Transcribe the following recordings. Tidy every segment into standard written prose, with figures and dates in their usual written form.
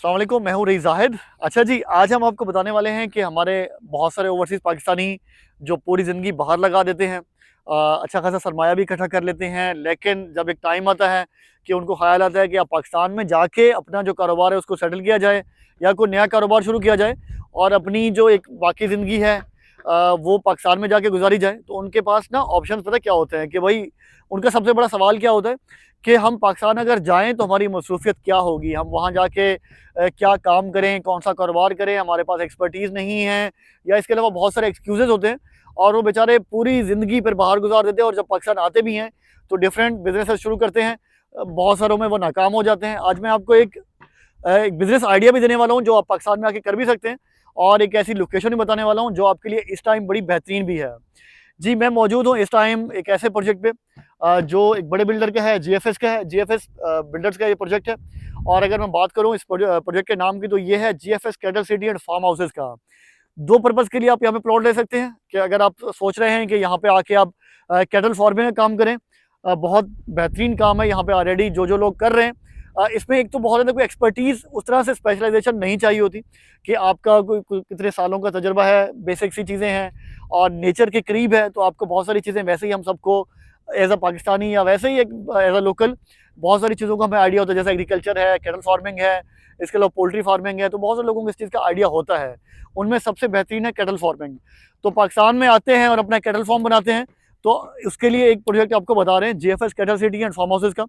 अस्सलाम वालेकुम, मैं हूँ रईस ज़ाहिद। अच्छा जी, आज हम आपको बताने वाले हैं कि हमारे बहुत सारे ओवरसीज़ पाकिस्तानी जो पूरी ज़िंदगी बाहर लगा देते हैं, अच्छा खासा सरमाया भी इकट्ठा कर लेते हैं, लेकिन जब एक टाइम आता है कि उनको ख़्याल आता है कि अब पाकिस्तान में जाके अपना जो कारोबार है उसको सेटल किया जाए या कोई नया कारोबार शुरू किया जाए और अपनी जो एक बाकी ज़िंदगी है वो पाकिस्तान में जाके गुजारी जाए, तो उनके पास ना ऑप्शंस पता क्या होते हैं कि भाई उनका सबसे बड़ा सवाल क्या होता है कि हम पाकिस्तान अगर जाएँ तो हमारी मसरूफ़ियत क्या होगी? हम वहाँ जाके क्या काम करें, कौन-सा कारोबार करें, हमारे पास एक्सपर्टीज़ नहीं है या इसके अलावा बहुत सारे एक्सक्यूज़ेज़ होते हैं और वो बेचारे पूरी ज़िंदगी फिर बाहर गुज़ार देते हैं और जब पाकिस्तान आते भी हैं, तो डिफरेंट बिज़नेसेस शुरू करते हैं। बहुत सारों में वो नाकाम हो जाते हैं। आज मैं आपको एक बिज़नेस आइडिया भी देने वाला हूँ, जो आप पाकिस्तान में आके कर भी सकते हैं और एक ऐसी लोकेशन भी बताने वाला हूँ, जो आपके लिए इस टाइम बड़ी बेहतरीन भी है। जी, मैं मौजूद हूँ इस टाइम एक ऐसे प्रोजेक्ट पे जो एक बड़े बिल्डर का है, जीएफएस का है। जीएफएस बिल्डर्स का ये प्रोजेक्ट है और अगर मैं बात करूँ इस प्रोजेक्ट के नाम की, तो ये है GFS cattle city and farm houses का। 2 पर्पज़ के लिए आप यहाँ पे प्लॉट ले सकते हैं कि अगर आप सोच रहे हैं कि यहाँ पे आके आप कैटल फार्मिंग का काम करें, बहुत बेहतरीन काम है यहाँ पे ऑलरेडी जो लोग कर रहे हैं। इसमें एक तो बहुत ज़्यादा कोई एक्सपर्टीज़ उस तरह से स्पेशलाइज़ेशन नहीं चाहिए होती कि आपका कोई कितने सालों का तजुर्बा है, बेसिक सी चीज़ें हैं और नेचर के करीब है, तो आपको बहुत सारी चीज़ें वैसे ही हम सबको एज़ अ पाकिस्तानी या वैसे ही एक एज़ अ लोकल बहुत सारी चीज़ों का हमें आइडिया होता है, जैसे एग्रीकल्चर है, कैटल फार्मिंग है, इसके अलावा पोल्ट्री फार्मिंग है, तो बहुत सारे लोगों को इस चीज़ का आइडिया होता है। उनमें सबसे बेहतरीन है कैटल फार्मिंग। तो पाकिस्तान में आते हैं और अपना कैटल फार्म बनाते हैं, तो उसके लिए एक प्रोजेक्ट आपको बता रहे हैं, GFS cattle city and farm houses का।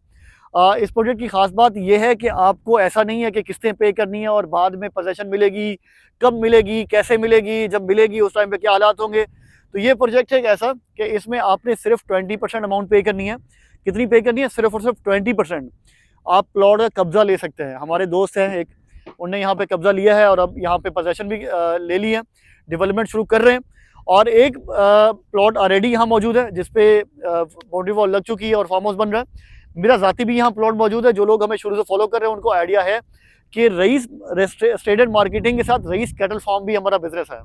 इस प्रोजेक्ट की ख़ास बात ये है कि आपको ऐसा नहीं है कि किस्तें पे करनी है और बाद में पोज़ीशन मिलेगी, कब मिलेगी, कैसे मिलेगी, जब मिलेगी उस टाइम पे क्या हालात होंगे। तो ये प्रोजेक्ट है एक ऐसा कि इसमें आपने सिर्फ 20% अमाउंट पे करनी है। कितनी पे करनी है? सिर्फ और सिर्फ 20%। आप प्लॉट का कब्जा ले सकते हैं। हमारे दोस्त हैं एक, उनने यहाँ पे कब्जा लिया है और अब यहाँ पे पोजेसन भी ले ली है, डेवलपमेंट शुरू कर रहे हैं और एक प्लॉट ऑलरेडी यहाँ मौजूद है जिसपे बाउंड्री वॉल लग चुकी है और फार्म हाउस बन रहा है। मेरा ज़ाती भी यहाँ प्लॉट मौजूद है। जो लोग हमें शुरू से फॉलो कर रहे हैं उनको आइडिया है कि रईस स्टेटेड मार्केटिंग के साथ रईस कैटल फार्म भी हमारा बिजनेस है।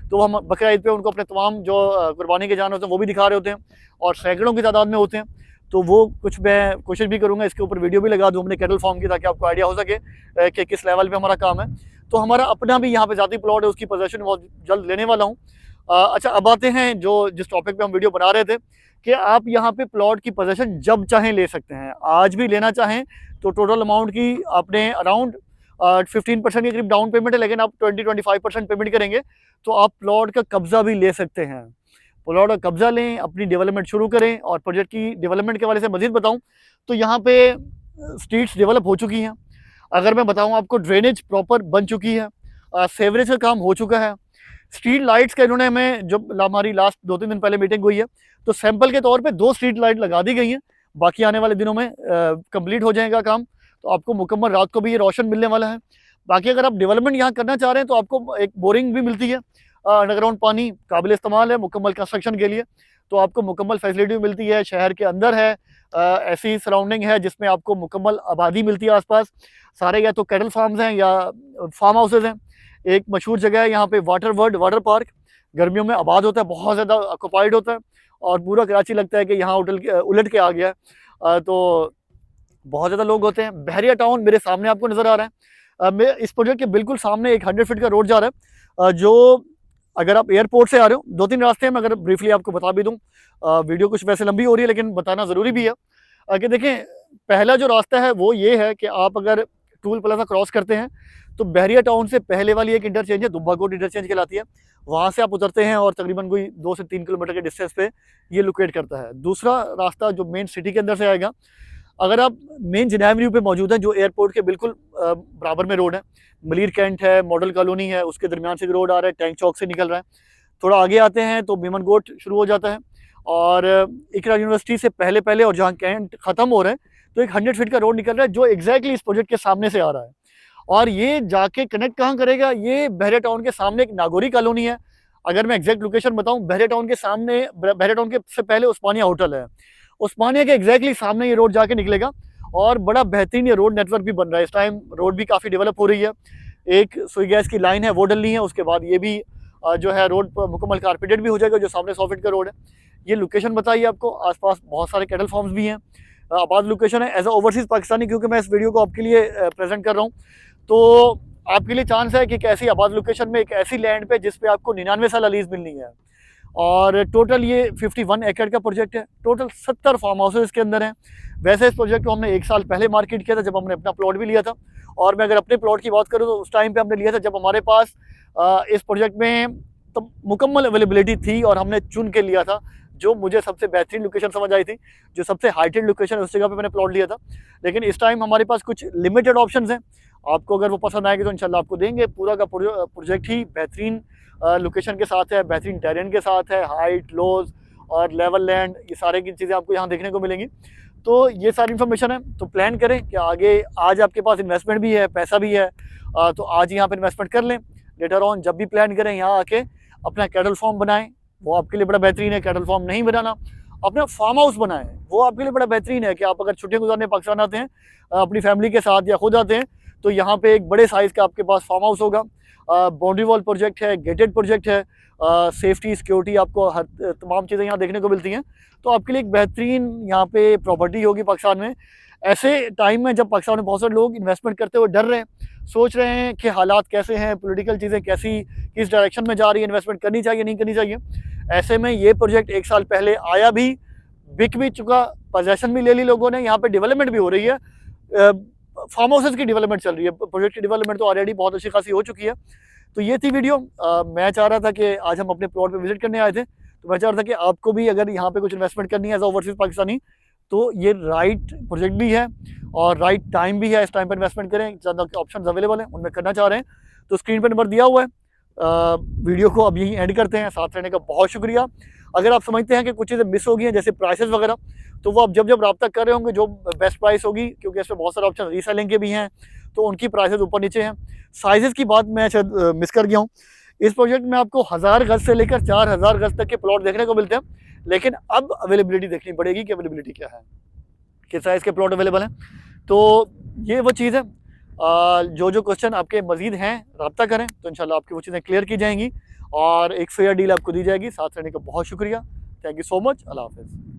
तो हम बकरा ईद पे उनको अपने तमाम जो कुर्बानी के जानवर होते हैं वो भी दिखा रहे होते हैं और सैकड़ों की तादाद में होते हैं। तो वो कुछ मैं कोशिश भी करूँगा इसके ऊपर वीडियो भी लगा दूँ अपने कैटल फार्म की, ताकि आपको आइडिया हो सके कि किस लेवल पे हमारा काम है। तो हमारा अपना भी यहाँ पे ज़ाती प्लॉट है, उसकी पोजेसन बहुत जल्द लेने वाला हूँ। अच्छा, अब आते हैं जो जिस टॉपिक पे हम वीडियो बना रहे थे कि आप यहाँ पे प्लॉट की पोजेसन जब चाहें ले सकते हैं। आज भी लेना चाहें तो टोटल अमाउंट की आपने अराउंड 15% के करीब डाउन पेमेंट है, लेकिन आप 20-25% पेमेंट करेंगे तो आप प्लॉट का कब्जा भी ले सकते हैं। प्लॉट का कब्जा लें, अपनी डेवलपमेंट शुरू करें। और प्रोजेक्ट की डेवलपमेंट के हवाले से मज़ीद बताऊँ तो यहाँ पे स्ट्रीट्स डेवलप हो चुकी हैं। अगर मैं बताऊँ आपको, ड्रेनेज प्रॉपर बन चुकी है, सीवरेज का काम हो चुका है। स्ट्रीट लाइट्स का इन्होंने हमें, जब हमारी लास्ट 2-3 दिन पहले मीटिंग हुई है, तो सैंपल के तौर पे 2 स्ट्रीट लाइट लगा दी गई हैं। बाकी आने वाले दिनों में कंप्लीट हो जाएगा काम, तो आपको मुकम्मल रात को भी ये रोशन मिलने वाला है। बाकी अगर आप डेवलपमेंट यहाँ करना चाह रहे हैं तो आपको एक बोरिंग भी मिलती है, अंडरग्राउंड पानी काबिल इस्तेमाल है मुकम्मल कंस्ट्रक्शन के लिए, तो आपको मुकम्मल फैसिलिटी मिलती है। शहर के अंदर है, ऐसी सराउंडिंग है जिसमें आपको मुकम्मल आबादी मिलती है आसपास। सारे या तो कैटल फार्म्स हैं या फार्म हाउसेज हैं। एक मशहूर जगह है यहाँ पे वाटर वर्ल्ड वाटर पार्क, गर्मियों में आबाद होता है, बहुत ज़्यादा ऑक्यूपाइड होता है और पूरा कराची लगता है कि यहाँ उलट के आ गया है। तो बहुत ज़्यादा लोग होते हैं। बहरिया टाउन मेरे सामने आपको नज़र आ रहा है। मैं इस प्रोजेक्ट के बिल्कुल सामने एक 100 फीट का रोड जा रहा है, जो अगर आप एयरपोर्ट से आ रहे हो, 2-3 रास्ते हैं, मैं अगर ब्रीफली आपको बता भी दूँ। वीडियो कुछ वैसे लंबी हो रही है लेकिन बताना ज़रूरी भी है कि देखें, पहला जो रास्ता है वो ये है कि आप अगर टूल प्लाजा क्रॉस करते हैं तो बहरिया टाउन से पहले वाली एक इंटरचेंज है, दुब्बाकोट इंटरचेंज कहलाती है, वहाँ से आप उतरते हैं और तकरीबन कोई 2 से 3 किलोमीटर के डिस्टेंस पे ये लोकेट करता है। दूसरा रास्ता जो मेन सिटी के अंदर से आएगा, अगर आप मेन जिना एवेन्यू पे मौजूद हैं, जो एयरपोर्ट के बिल्कुल बराबर में रोड है, मलीर कैंट है, मॉडल कॉलोनी है, उसके दरमियान से रोड आ रहा है, टैंक चौक से निकल रहा है। थोड़ा आगे आते हैं तो बीमन गोट शुरू हो जाता है और इकरा यूनिवर्सिटी से पहले और जहाँ कैंट ख़त्म हो रहा है, तो एक 100 फीट का रोड निकल रहा है जो एग्जैक्टली इस प्रोजेक्ट के सामने से आ रहा है। और ये जाके कनेक्ट कहाँ करेगा? ये बहरिया टाउन के सामने एक नागौरी कॉलोनी है। अगर मैं एग्जैक्ट लोकेशन बताऊँ, बहरिया टाउन के सामने, बहरिया टाउन के से पहले उस्मानिया होटल है, उस्मानिया के एग्जैक्टली सामने ये रोड जाके निकलेगा और बड़ा बेहतरीन ये रोड नेटवर्क भी बन रहा है। इस टाइम रोड भी काफ़ी डेवलप हो रही है। एक सुई गैस की लाइन है वो डलनी है, उसके बाद ये भी जो है रोड पर मुकम्मल कारपेटेड भी हो जाएगा, जो सामने 100 फीट का रोड है। ये लोकेशन बताइए आपको, आसपास बहुत सारे कैटल फार्म्स भी हैं, आबाद लोकेशन है। एज अ ओवरसीज़ पाकिस्तानी, क्योंकि मैं इस वीडियो को आपके लिए प्रेजेंट कर रहा हूँ, तो आपके लिए चांस है कि एक ऐसी आबाद लोकेशन में एक ऐसी लैंड पे जिस पे आपको 99 साल लीज मिलनी है। और टोटल ये 51 एकड़ का प्रोजेक्ट है, टोटल 70 फार्म हाउसेज इसके अंदर हैं। वैसे इस प्रोजेक्ट को हमने 1 साल पहले मार्केट किया था जब हमने अपना प्लॉट भी लिया था, और मैं अगर अपने प्लॉट की बात करूँ तो उस टाइम पे हमने लिया था जब हमारे पास इस प्रोजेक्ट में तो मुकम्मल अवेलेबिलिटी थी, और हमने चुन के लिया था जो मुझे सबसे बेहतरीन लोकेशन समझ आई थी, जो सबसे हाइटेड लोकेशन है उस जगह पे मैंने प्लॉट लिया था। लेकिन इस टाइम हमारे पास कुछ लिमिटेड ऑप्शंस हैं, आपको अगर वो पसंद आएंगे तो इंशाल्लाह आपको देंगे। पूरा का प्रोजेक्ट ही बेहतरीन लोकेशन के साथ है, बेहतरीन टेरेन के साथ है, हाइट, लोज और लेवल लैंड, ये सारे की चीज़ें आपको यहाँ देखने को मिलेंगी। तो ये सारी इन्फॉर्मेशन है, तो प्लान करें कि आगे आज आपके पास इन्वेस्टमेंट भी है, पैसा भी है, तो आज यहाँ पे इन्वेस्टमेंट कर लें। लेटर ऑन जब भी प्लान करें यहाँ आके अपना कैटल फार्म बनाएं, वो आपके लिए बड़ा बेहतरीन है। कैटल फार्म नहीं बनाना, अपना फार्म हाउस बनाएं, वो आपके लिए बड़ा बेहतरीन है कि आप अगर छुट्टियां गुजारने पाकिस्तान आते हैं अपनी फैमिली के साथ या खुद आते हैं तो यहाँ पे एक बड़े साइज़ का आपके पास फार्म हाउस होगा। बाउंड्री वॉल प्रोजेक्ट है, गेटेड प्रोजेक्ट है, सेफ्टी सिक्योरिटी आपको हर तमाम चीज़ें यहाँ देखने को मिलती हैं। तो आपके लिए एक बेहतरीन यहाँ पे प्रॉपर्टी होगी पाकिस्तान में। ऐसे टाइम में जब पाकिस्तान में बहुत सारे लोग इन्वेस्टमेंट करते हुए डर रहे हैं, सोच रहे हैं कि हालात कैसे हैं, पॉलिटिकल चीज़ें कैसी किस डायरेक्शन में जा रही है, इन्वेस्टमेंट करनी चाहिए नहीं करनी चाहिए, ऐसे में ये प्रोजेक्ट 1 साल पहले आया भी, बिक भी चुका, पोजेसन भी ले ली लोगों ने, यहाँ पे डेवलपमेंट भी हो रही है, फार्म हाउसेज की डेवलपमेंट चल रही है, प्रोजेक्ट की डेवलपमेंट तो ऑलरेडी बहुत अच्छी खासी हो चुकी है। तो ये थी वीडियो। मैं चाह रहा था कि आज हम अपने प्लॉट पे विजिट करने आए थे, तो मैं चाह रहा था कि आपको भी अगर यहाँ पे कुछ इन्वेस्टमेंट करनी है एज ओवरसीज पाकिस्तानी तो ये राइट प्रोजेक्ट भी है और राइट टाइम भी है, इस टाइम पर इन्वेस्टमेंट करें। ज़्यादा ऑप्शन अवेलेबल हैं, उनमें करना चाह रहे हैं तो स्क्रीन पर नंबर दिया हुआ है। वीडियो को अब यहीं एंड करते हैं। साथ रहने का बहुत शुक्रिया। अगर आप समझते हैं कि कुछ चीज़ें मिस हो गई हैं जैसे प्राइसेस वगैरह, तो वो आप जब जब रब्ता कर रहे होंगे जो बेस्ट प्राइस होगी, क्योंकि इसमें बहुत सारे ऑप्शन रीसेलिंग के भी हैं तो उनकी प्राइसेस ऊपर नीचे हैं। साइजेस की बात मैं शायद मिस कर गया हूँ। इस प्रोजेक्ट में आपको 1000 गज से लेकर 4000 गज तक के प्लॉट देखने को मिलते हैं, लेकिन अब अवेलेबिलिटी देखनी पड़ेगी कि अवेलेबिलिटी क्या है, किस साइज़ के प्लॉट अवेलेबल हैं। तो ये वो चीज़ है। जो क्वेश्चन आपके मज़ीद हैं रब्ता करें तो इंशाल्लाह आपकी वो चीज़ें क्लियर की जाएंगी और एक फेयर डील आपको दी जाएगी। साथ रहने का बहुत शुक्रिया। Thank you so much. अल्लाह हाफ़िज़।